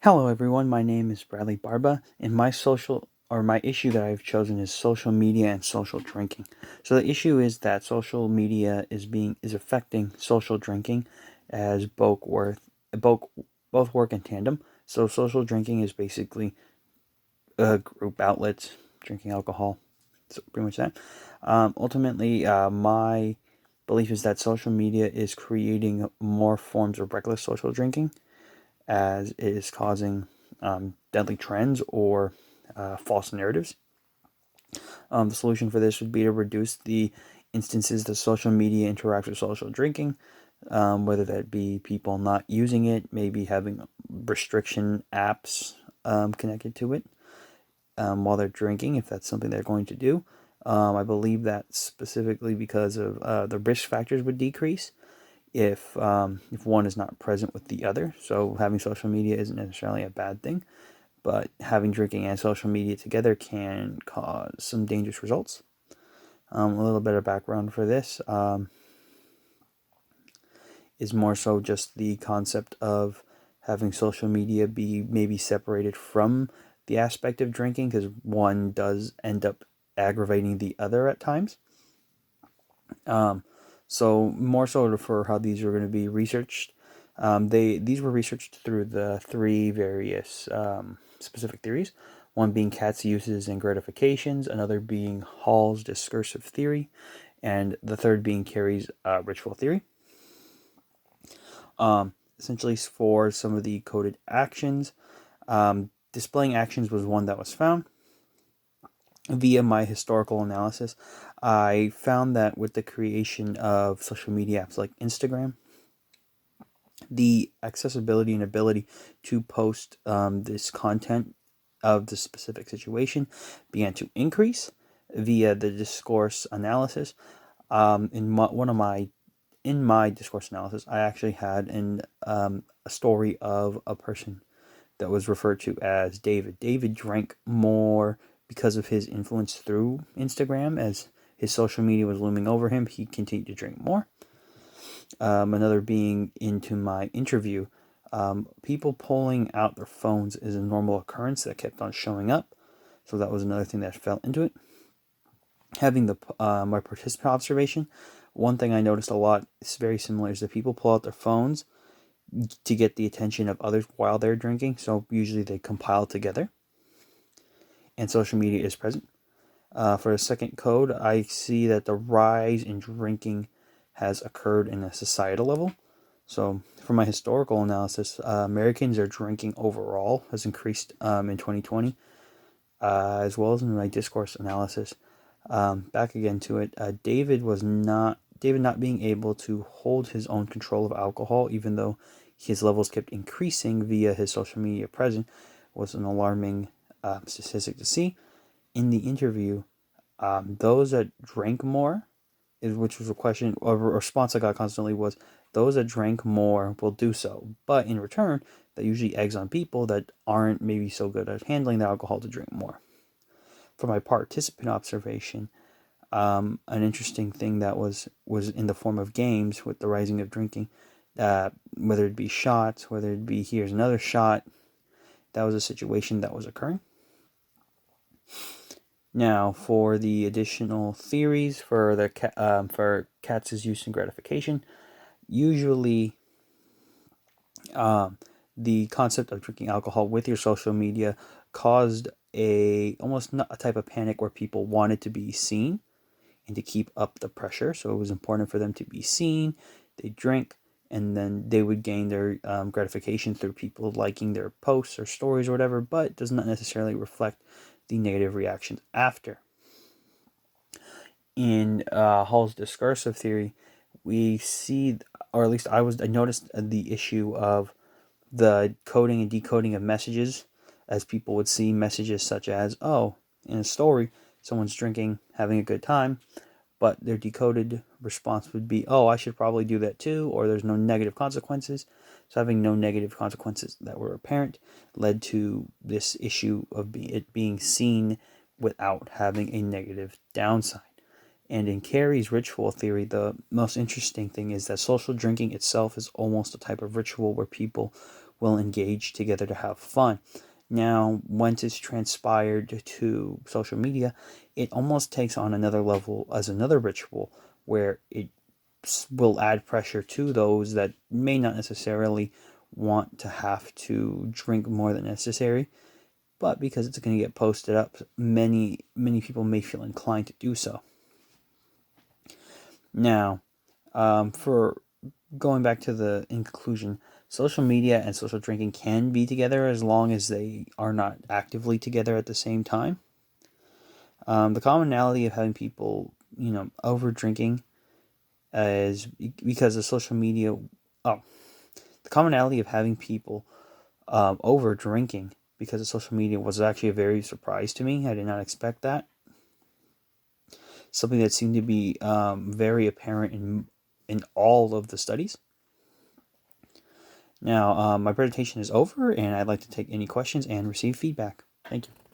Hello everyone, my name is Bradley Barba, and my issue that I've chosen is social media and social drinking. So the issue is that social media is affecting social drinking as both work in tandem. So social drinking is basically group outlets drinking alcohol. So pretty much that. Ultimately, my belief is that social media is creating more forms of reckless social drinking as it is causing deadly trends or false narratives. The solution for this would be to reduce the instances that social media interacts with social drinking, whether that be people not using it, maybe having restriction apps connected to it while they're drinking, if that's something they're going to do. I believe that specifically because of the risk factors would decrease if one is not present with the other. So having social media isn't necessarily a bad thing, but having drinking and social media together can cause some dangerous results. A little bit of background for this is more so just the concept of having social media be maybe separated from the aspect of drinking, because one does end up aggravating the other at times. So more so for how these are going to be researched. These were researched through the three various specific theories. One being Katz's uses and gratifications, another being Hall's discursive theory, and the third being Carey's ritual theory. Essentially, for some of the coded actions, displaying actions was one that was found. Via my historical analysis, I found that with the creation of social media apps like Instagram, the accessibility and ability to post this content of the specific situation began to increase via the discourse analysis. In my discourse analysis, I actually had a story of a person that was referred to as David. David drank more because of his influence through Instagram. As his social media was looming over him, he continued to drink more. Another being into my interview, people pulling out their phones is a normal occurrence that kept on showing up. So that was another thing that fell into it. Having my participant observation, one thing I noticed a lot is very similar is that people pull out their phones to get the attention of others while they're drinking. So usually they compile together, and social media is present. For the second code, I see that the rise in drinking has occurred in a societal level. So, for my historical analysis, Americans are drinking overall has increased in 2020, as well as in my discourse analysis. Back again to it, David not being able to hold his own control of alcohol, even though his levels kept increasing via his social media presence, was an alarming statistic to see. In the interview, those that drank more, which was a question or a response I got constantly was, those that drank more will do so, but in return, that usually eggs on people that aren't maybe so good at handling the alcohol to drink more. For my participant observation, an interesting thing that was in the form of games with the rising of drinking, whether it be shots, whether it be here's another shot, that was a situation that was occurring. Now, for the additional theories for for Katz's use and gratification, usually the concept of drinking alcohol with your social media caused almost a type of panic where people wanted to be seen and to keep up the pressure. So it was important for them to be seen. They drink, and then they would gain their gratification through people liking their posts or stories or whatever, but does not necessarily reflect the negative reactions after. In Hall's discursive theory, we see, or at least I noticed the issue of the coding and decoding of messages, as people would see messages such as, oh, in a story, someone's drinking, having a good time, but their decoded response would be, oh, I should probably do that too, or there's no negative consequences. So having no negative consequences that were apparent led to this issue of it being seen without having a negative downside. And in Carey's ritual theory, the most interesting thing is that social drinking itself is almost a type of ritual where people will engage together to have fun. Now, once it's transpired to social media, it almost takes on another level as another ritual where it will add pressure to those that may not necessarily want to have to drink more than necessary, but because it's going to get posted up, many people may feel inclined to do so. Now, for going back to the inclusion, social media and social drinking can be together as long as they are not actively together at the same time. The commonality of having people, over drinking is because of social media. Oh, the commonality of having people over drinking because of social media was actually a very surprise to me. I did not expect that. Something that seemed to be very apparent in all of the studies. Now, my presentation is over, and I'd like to take any questions and receive feedback. Thank you.